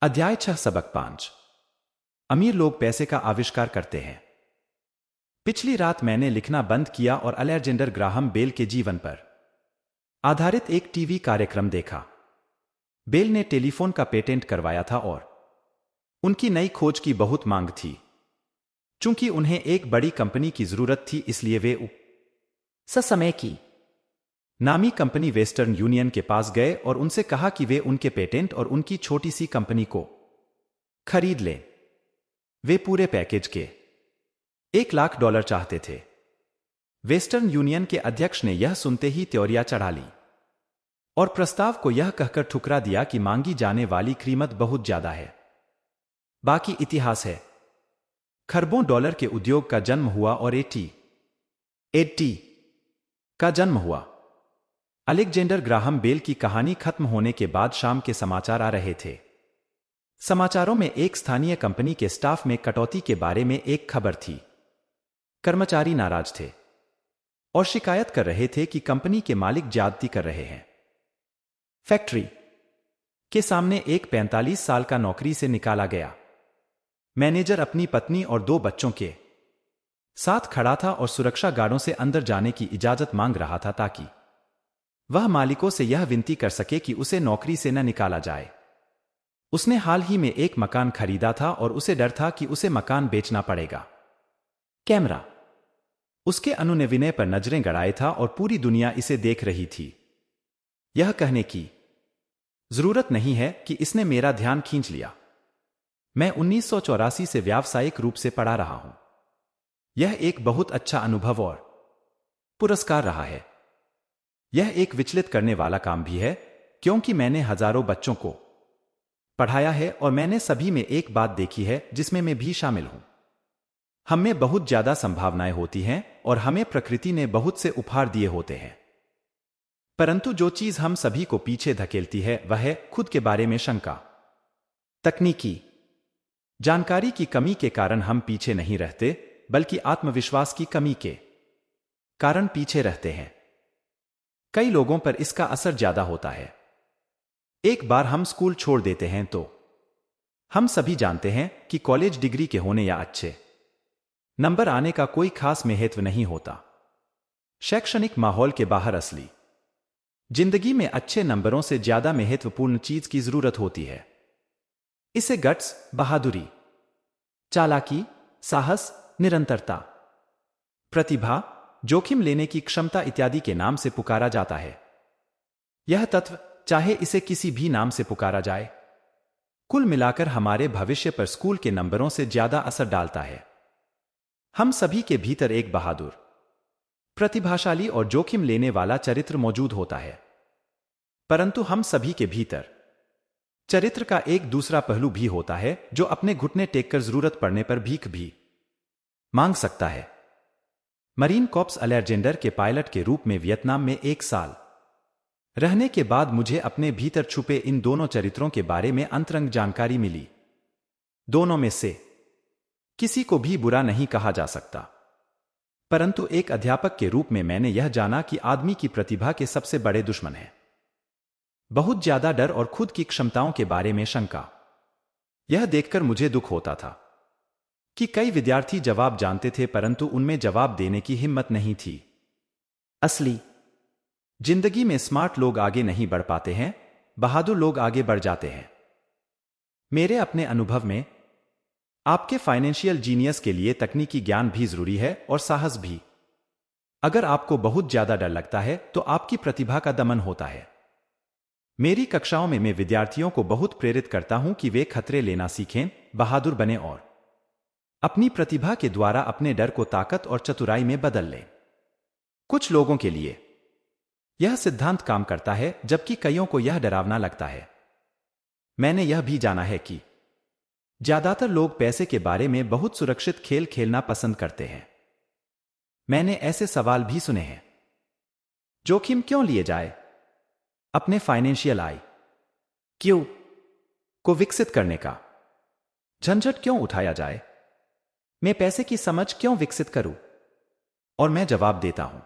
अध्याय 6 सबक 5। अमीर लोग पैसे का आविष्कार करते हैं। पिछली रात मैंने लिखना बंद किया और अलेक्जेंडर ग्राहम बेल के जीवन पर आधारित एक टीवी कार्यक्रम देखा। बेल ने टेलीफोन का पेटेंट करवाया था और उनकी नई खोज की बहुत मांग थी। चूंकि उन्हें एक बड़ी कंपनी की जरूरत थी, इसलिए वे उस समय की नामी कंपनी वेस्टर्न यूनियन के पास गए और उनसे कहा कि वे उनके पेटेंट और उनकी छोटी सी कंपनी को खरीद लें। वे पूरे पैकेज के $1,00,000 चाहते थे। वेस्टर्न यूनियन के अध्यक्ष ने यह सुनते ही त्योरिया चढ़ा ली और प्रस्ताव को यह कहकर ठुकरा दिया कि मांगी जाने वाली कीमत बहुत ज्यादा है। बाकी इतिहास है। खरबों डॉलर के उद्योग का जन्म हुआ और एटी का जन्म हुआ। अलेक्जेंडर ग्राहम बेल की कहानी खत्म होने के बाद शाम के समाचार आ रहे थे। समाचारों में एक स्थानीय कंपनी के स्टाफ में कटौती के बारे में एक खबर थी। कर्मचारी नाराज थे और शिकायत कर रहे थे कि कंपनी के मालिक ज्यादती कर रहे हैं। फैक्ट्री के सामने एक 45 साल का नौकरी से निकाला गया मैनेजर अपनी पत्नी और 2 बच्चों के साथ खड़ा था और सुरक्षा गार्डों से अंदर जाने की इजाजत मांग रहा था ताकि वह मालिकों से यह विनती कर सके कि उसे नौकरी से न निकाला जाए। उसने हाल ही में एक मकान खरीदा था और उसे डर था कि उसे मकान बेचना पड़ेगा। कैमरा उसके अनुनय पर नजरें गड़ाए था और पूरी दुनिया इसे देख रही थी। यह कहने की जरूरत नहीं है कि इसने मेरा ध्यान खींच लिया। मैं 1984 से व्यावसायिक रूप से पढ़ा रहा हूं। यह एक बहुत अच्छा अनुभव और पुरस्कार रहा है। यह एक विचलित करने वाला काम भी है, क्योंकि मैंने हजारों बच्चों को पढ़ाया है और मैंने सभी में एक बात देखी है जिसमें मैं भी शामिल हूं। हम में बहुत ज्यादा संभावनाएं होती हैं और हमें प्रकृति ने बहुत से उपहार दिए होते हैं, परंतु जो चीज हम सभी को पीछे धकेलती है वह है खुद के बारे में शंका। तकनीकी जानकारी की कमी के कारण हम पीछे नहीं रहते, बल्कि आत्मविश्वास की कमी के कारण पीछे रहते हैं। कई लोगों पर इसका असर ज्यादा होता है। एक बार हम स्कूल छोड़ देते हैं तो हम सभी जानते हैं कि कॉलेज डिग्री के होने या अच्छे नंबर आने का कोई खास महत्व नहीं होता। शैक्षणिक माहौल के बाहर असली जिंदगी में अच्छे नंबरों से ज्यादा महत्वपूर्ण चीज की जरूरत होती है। इसे गट्स, बहादुरी, चालाकी, साहस, निरंतरता, प्रतिभा, जोखिम लेने की क्षमता इत्यादि के नाम से पुकारा जाता है। यह तत्व, चाहे इसे किसी भी नाम से पुकारा जाए, कुल मिलाकर हमारे भविष्य पर स्कूल के नंबरों से ज्यादा असर डालता है। हम सभी के भीतर एक बहादुर, प्रतिभाशाली और जोखिम लेने वाला चरित्र मौजूद होता है, परंतु हम सभी के भीतर चरित्र का एक दूसरा पहलू भी होता है जो अपने घुटने टेककर जरूरत पड़ने पर भीख भी मांग सकता है। मरीन कॉर्प्स अलेक्जेंडर के पायलट के रूप में वियतनाम में 1 साल रहने के बाद मुझे अपने भीतर छुपे इन दोनों चरित्रों के बारे में अंतरंग जानकारी मिली। दोनों में से किसी को भी बुरा नहीं कहा जा सकता, परंतु एक अध्यापक के रूप में मैंने यह जाना कि आदमी की प्रतिभा के सबसे बड़े दुश्मन है बहुत ज्यादा डर और खुद की क्षमताओं के बारे में शंका। यह देखकर मुझे दुख होता था कि कई विद्यार्थी जवाब जानते थे, परंतु उनमें जवाब देने की हिम्मत नहीं थी। असली जिंदगी में स्मार्ट लोग आगे नहीं बढ़ पाते हैं, बहादुर लोग आगे बढ़ जाते हैं। मेरे अपने अनुभव में आपके फाइनेंशियल जीनियस के लिए तकनीकी ज्ञान भी जरूरी है और साहस भी। अगर आपको बहुत ज्यादा डर लगता है तो आपकी प्रतिभा का दमन होता है। मेरी कक्षाओं में मैं विद्यार्थियों को बहुत प्रेरित करता हूं कि वे खतरे लेना सीखें, बहादुर बने और अपनी प्रतिभा के द्वारा अपने डर को ताकत और चतुराई में बदल लें। कुछ लोगों के लिए यह सिद्धांत काम करता है, जबकि कईयों को यह डरावना लगता है। मैंने यह भी जाना है कि ज्यादातर लोग पैसे के बारे में बहुत सुरक्षित खेल खेलना पसंद करते हैं। मैंने ऐसे सवाल भी सुने हैं, जोखिम क्यों लिए जाए? अपने फाइनेंशियल IQ को विकसित करने का झंझट क्यों उठाया जाए? मैं पैसे की समझ क्यों विकसित करूं? और मैं जवाब देता हूं,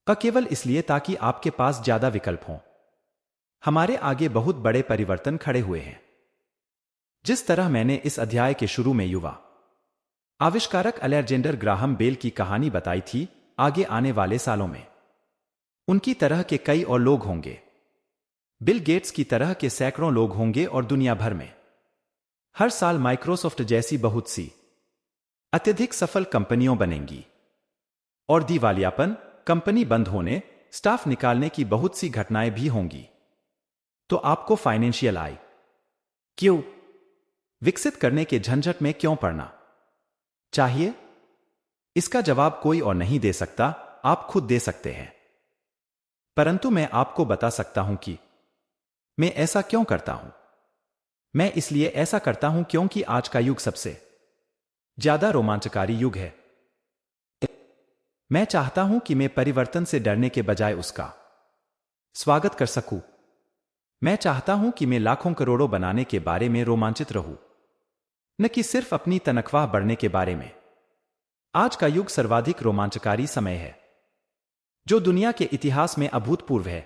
केवल इसलिए ताकि आपके पास ज्यादा विकल्प हों। हमारे आगे बहुत बड़े परिवर्तन खड़े हुए हैं। जिस तरह मैंने इस अध्याय के शुरू में युवा आविष्कारक अलेक्जेंडर ग्राहम बेल की कहानी बताई थी, आगे आने वाले सालों में उनकी तरह के कई और लोग होंगे। बिल गेट्स की तरह के सैकड़ों लोग होंगे और दुनिया भर में हर साल माइक्रोसॉफ्ट जैसी बहुत सी अत्यधिक सफल कंपनियों बनेंगी और दिवालियापन, कंपनी बंद होने, स्टाफ निकालने की बहुत सी घटनाएं भी होंगी। तो आपको फाइनेंशियल आय क्यों विकसित करने के झंझट में क्यों पड़ना चाहिए? इसका जवाब कोई और नहीं दे सकता, आप खुद दे सकते हैं। परंतु मैं आपको बता सकता हूं कि मैं ऐसा क्यों करता हूं। मैं इसलिए ऐसा करता हूं क्योंकि आज का युग सबसे ज्यादा रोमांचकारी युग है। मैं चाहता हूं कि मैं परिवर्तन से डरने के बजाय उसका स्वागत कर सकूं। मैं चाहता हूं कि मैं लाखों करोड़ों बनाने के बारे में रोमांचित रहूं, न कि सिर्फ अपनी तनख्वाह बढ़ने के बारे में। आज का युग सर्वाधिक रोमांचकारी समय है जो दुनिया के इतिहास में अभूतपूर्व है।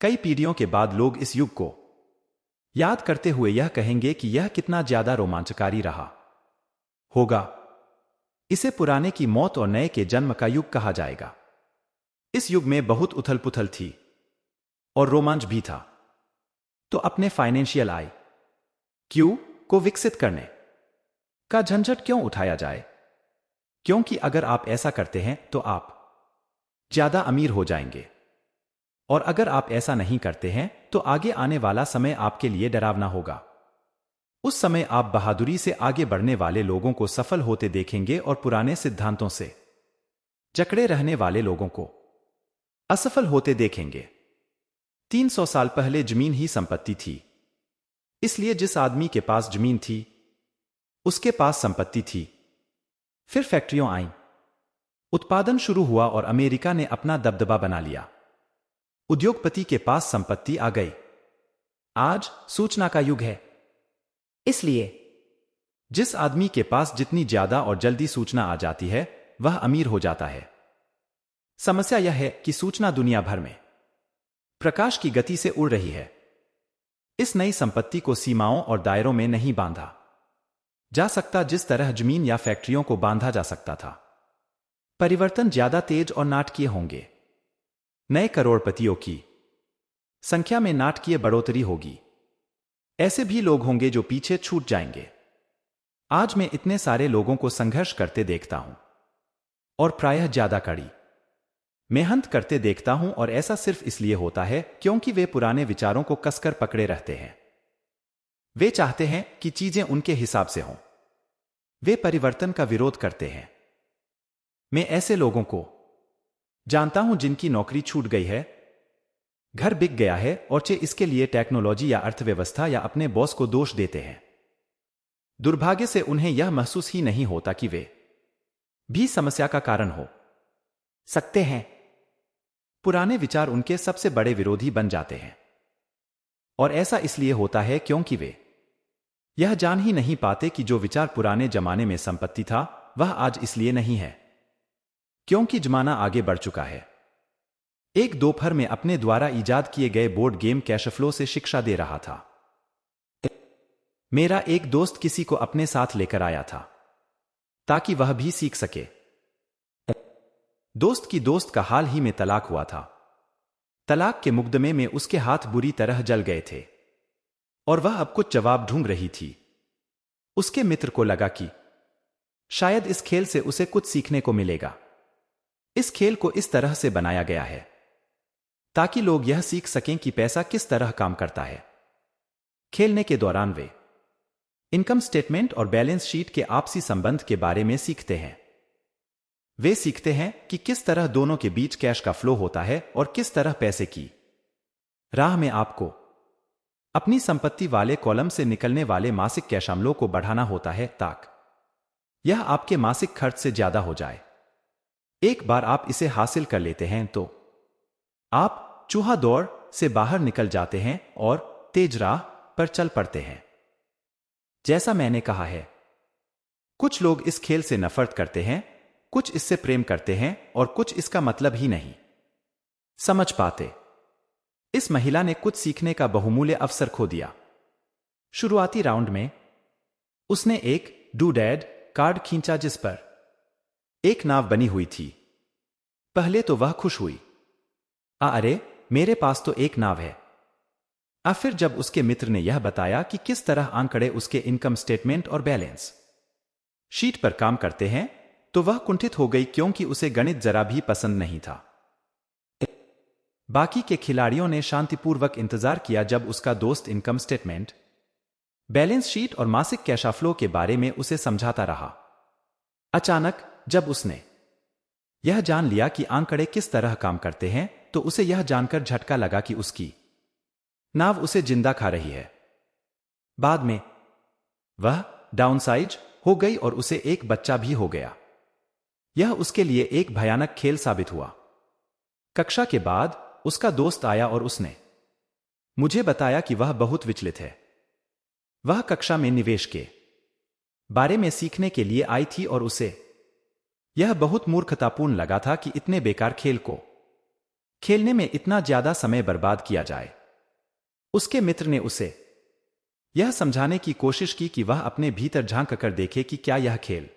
कई पीढ़ियों के बाद लोग इस युग को याद करते हुए यह कहेंगे कि यह कितना ज्यादा रोमांचकारी रहा होगा। इसे पुराने की मौत और नए के जन्म का युग कहा जाएगा। इस युग में बहुत उथल पुथल थी और रोमांच भी था। तो अपने फाइनेंशियल आय क्यू को विकसित करने का झंझट क्यों उठाया जाए? क्योंकि अगर आप ऐसा करते हैं तो आप ज्यादा अमीर हो जाएंगे, और अगर आप ऐसा नहीं करते हैं तो आगे आने वाला समय आपके लिए डरावना होगा। उस समय आप बहादुरी से आगे बढ़ने वाले लोगों को सफल होते देखेंगे और पुराने सिद्धांतों से जकड़े रहने वाले लोगों को असफल होते देखेंगे। 300 साल पहले जमीन ही संपत्ति थी, इसलिए जिस आदमी के पास जमीन थी उसके पास संपत्ति थी। फिर फैक्ट्रियां आईं, उत्पादन शुरू हुआ और अमेरिका ने अपना दबदबा बना लिया। उद्योगपति के पास संपत्ति आ गई। आज सूचना का युग है, इसलिए जिस आदमी के पास जितनी ज्यादा और जल्दी सूचना आ जाती है वह अमीर हो जाता है। समस्या यह है कि सूचना दुनिया भर में प्रकाश की गति से उड़ रही है। इस नई संपत्ति को सीमाओं और दायरों में नहीं बांधा जा सकता जिस तरह जमीन या फैक्ट्रियों को बांधा जा सकता था। परिवर्तन ज्यादा तेज और नाटकीय होंगे। नए करोड़पतियों की संख्या में नाटकीय बढ़ोतरी होगी। ऐसे भी लोग होंगे जो पीछे छूट जाएंगे। आज मैं इतने सारे लोगों को संघर्ष करते देखता हूं और प्रायः ज्यादा कड़ी मेहनत करते देखता हूं, और ऐसा सिर्फ इसलिए होता है क्योंकि वे पुराने विचारों को कसकर पकड़े रहते हैं। वे चाहते हैं कि चीजें उनके हिसाब से हों। वे परिवर्तन का विरोध करते हैं। मैं ऐसे लोगों को जानता हूं जिनकी नौकरी छूट गई है, घर बिक गया है, और चे इसके लिए टेक्नोलॉजी या अर्थव्यवस्था या अपने बॉस को दोष देते हैं। दुर्भाग्य से उन्हें यह महसूस ही नहीं होता कि वे भी समस्या का कारण हो सकते हैं। पुराने विचार उनके सबसे बड़े विरोधी बन जाते हैं, और ऐसा इसलिए होता है क्योंकि वे यह जान ही नहीं पाते कि जो विचार पुराने जमाने में संपत्ति था वह आज इसलिए नहीं है क्योंकि जमाना आगे बढ़ चुका है। एक दोपहर में अपने द्वारा इजाद किए गए बोर्ड गेम कैश फ्लो से शिक्षा दे रहा था। मेरा एक दोस्त किसी को अपने साथ लेकर आया था ताकि वह भी सीख सके। दोस्त की दोस्त का हाल ही में तलाक हुआ था। तलाक के मुकदमे में उसके हाथ बुरी तरह जल गए थे और वह अब कुछ जवाब ढूंढ रही थी। उसके मित्र को लगा कि शायद इस खेल से उसे कुछ सीखने को मिलेगा। इस खेल को इस तरह से बनाया गया है ताकि लोग यह सीख सकें कि पैसा किस तरह काम करता है। खेलने के दौरान वे इनकम स्टेटमेंट और बैलेंस शीट के आपसी संबंध के बारे में सीखते हैं। वे सीखते हैं कि किस तरह दोनों के बीच कैश का फ्लो होता है और किस तरह पैसे की राह में आपको अपनी संपत्ति वाले कॉलम से निकलने वाले मासिक कैश अमलों को बढ़ाना होता है ताकि यह आपके मासिक खर्च से ज्यादा हो जाए। एक बार आप इसे हासिल कर लेते हैं तो आप चूहा दौड़ से बाहर निकल जाते हैं और तेज राह पर चल पड़ते हैं। जैसा मैंने कहा है, कुछ लोग इस खेल से नफरत करते हैं, कुछ इससे प्रेम करते हैं और कुछ इसका मतलब ही नहीं समझ पाते। इस महिला ने कुछ सीखने का बहुमूल्य अवसर खो दिया। शुरुआती राउंड में उसने एक डूडैड कार्ड खींचा जिस पर एक नाव बनी हुई थी। पहले तो वह खुश हुई, अरे मेरे पास तो एक नाव है। फिर जब उसके मित्र ने यह बताया कि किस तरह आंकड़े उसके इनकम स्टेटमेंट और बैलेंस शीट पर काम करते हैं, तो वह कुंठित हो गई क्योंकि उसे गणित जरा भी पसंद नहीं था। बाकी के खिलाड़ियों ने शांतिपूर्वक इंतजार किया जब उसका दोस्त इनकम स्टेटमेंट, बैलेंस शीट और मासिक कैश फ्लो के बारे में उसे समझाता रहा। अचानक जब उसने यह जान लिया कि आंकड़े किस तरह काम करते हैं, तो उसे यह जानकर झटका लगा कि उसकी नाव उसे जिंदा खा रही है। बाद में वह डाउनसाइज हो गई और उसे एक बच्चा भी हो गया। यह उसके लिए एक भयानक खेल साबित हुआ। कक्षा के बाद उसका दोस्त आया और उसने मुझे बताया कि वह बहुत विचलित है। वह कक्षा में निवेश के बारे में सीखने के लिए आई थी और उसे यह बहुत मूर्खतापूर्ण लगा था कि इतने बेकार खेल को खेलने में इतना ज्यादा समय बर्बाद किया जाए। उसके मित्र ने उसे यह समझाने की कोशिश की कि वह अपने भीतर झांक कर देखे कि क्या यह खेल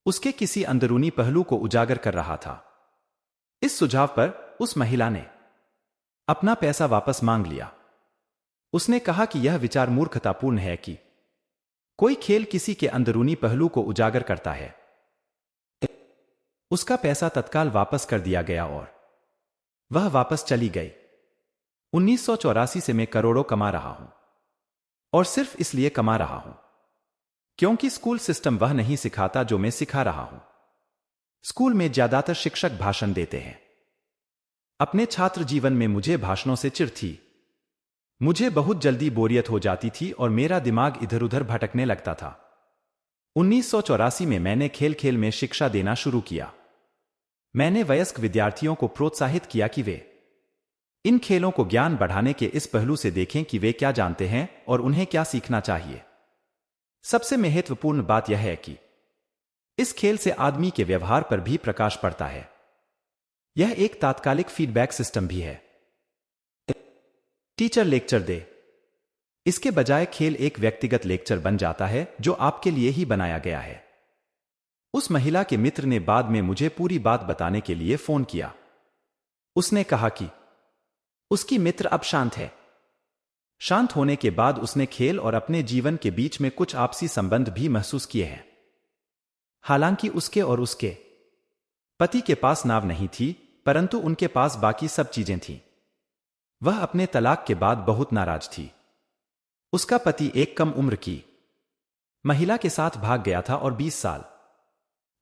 उसके किसी अंदरूनी पहलू को उजागर कर रहा था। इस सुझाव पर उस महिला ने अपना पैसा वापस मांग लिया। उसने कहा कि यह विचार मूर्खतापूर्ण है कि कोई खेल किसी के अंदरूनी पहलू को उजागर करता है। उसका पैसा तत्काल वापस कर दिया गया और वह वापस चली गई। 1984 से मैं करोड़ों कमा रहा हूं, और सिर्फ इसलिए कमा रहा हूं क्योंकि स्कूल सिस्टम वह नहीं सिखाता जो मैं सिखा रहा हूं। स्कूल में ज्यादातर शिक्षक भाषण देते हैं। अपने छात्र जीवन में मुझे भाषणों से चिढ़ थी। मुझे बहुत जल्दी बोरियत हो जाती थी और मेरा दिमाग इधर उधर भटकने लगता था। 1984 में मैंने खेल खेल में शिक्षा देना शुरू किया। मैंने वयस्क विद्यार्थियों को प्रोत्साहित किया कि वे इन खेलों को ज्ञान बढ़ाने के इस पहलू से देखें कि वे क्या जानते हैं और उन्हें क्या सीखना चाहिए। सबसे महत्वपूर्ण बात यह है कि इस खेल से आदमी के व्यवहार पर भी प्रकाश पड़ता है। यह एक तात्कालिक फीडबैक सिस्टम भी है। टीचर लेक्चर दे, इसके बजाय खेल एक व्यक्तिगत लेक्चर बन जाता है जो आपके लिए ही बनाया गया है। उस महिला के मित्र ने बाद में मुझे पूरी बात बताने के लिए फोन किया। उसने कहा कि उसकी मित्र अब शांत है। शांत होने के बाद उसने खेल और अपने जीवन के बीच में कुछ आपसी संबंध भी महसूस किए हैं। हालांकि उसके और उसके पति के पास नाव नहीं थी, परंतु उनके पास बाकी सब चीजें थीं। वह अपने तलाक के बाद बहुत नाराज थी। उसका पति एक कम उम्र की महिला के साथ भाग गया था और 20 साल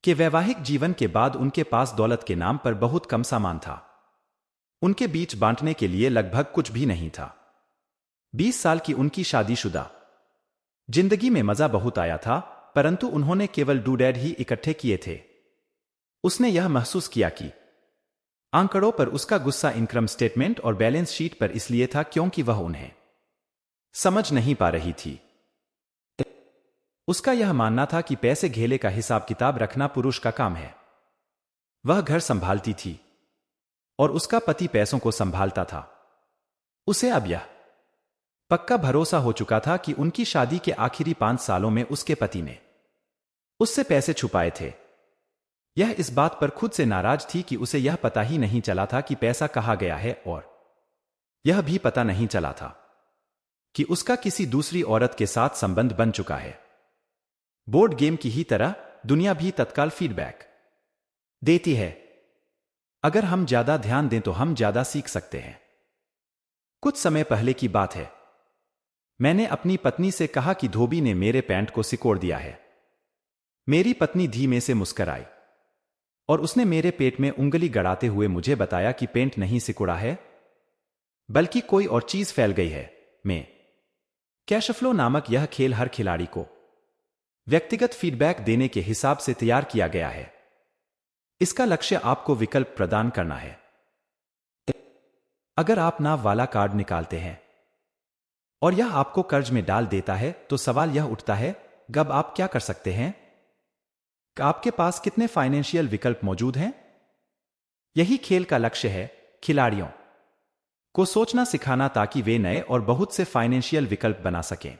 के वैवाहिक जीवन के बाद उनके पास दौलत के नाम पर बहुत कम सामान था। उनके बीच बांटने के लिए लगभग कुछ भी नहीं था। 20 साल की उनकी शादीशुदा जिंदगी में मजा बहुत आया था, परंतु उन्होंने केवल डूडैड ही इकट्ठे किए थे। उसने यह महसूस किया कि आंकड़ों पर उसका गुस्सा इनकम स्टेटमेंट और बैलेंस शीट पर इसलिए था क्योंकि वह उन्हें समझ नहीं पा रही थी। उसका यह मानना था कि पैसे घेले का हिसाब किताब रखना पुरुष का काम है। वह घर संभालती थी और उसका पति पैसों को संभालता था। उसे अब यह पक्का भरोसा हो चुका था कि उनकी शादी के आखिरी 5 सालों में उसके पति ने उससे पैसे छुपाए थे। यह इस बात पर खुद से नाराज थी कि उसे यह पता ही नहीं चला था कि पैसा कहाँ गया है, और यह भी पता नहीं चला था कि उसका किसी दूसरी औरत के साथ संबंध बन चुका है। बोर्ड गेम की ही तरह दुनिया भी तत्काल फीडबैक देती है। अगर हम ज्यादा ध्यान दें तो हम ज्यादा सीख सकते हैं। कुछ समय पहले की बात है। मैंने अपनी पत्नी से कहा कि धोबी ने मेरे पैंट को सिकोड़ दिया है। मेरी पत्नी धीमे से मुस्कुराई और उसने मेरे पेट में उंगली गड़ाते हुए मुझे बताया कि पेंट नहीं सिकुड़ा है, बल्कि कोई और चीज फैल गई है। मैं कैश फ्लो नामक यह खेल हर खिलाड़ी को व्यक्तिगत फीडबैक देने के हिसाब से तैयार किया गया है। इसका लक्ष्य आपको विकल्प प्रदान करना है। अगर आप नाव वाला कार्ड निकालते हैं और यह आपको कर्ज में डाल देता है, तो सवाल यह उठता है, अब आप क्या कर सकते हैं? आपके पास कितने फाइनेंशियल विकल्प मौजूद हैं? यही खेल का लक्ष्य है, खिलाड़ियों को सोचना सिखाना ताकि वे नए और बहुत से फाइनेंशियल विकल्प बना सकें।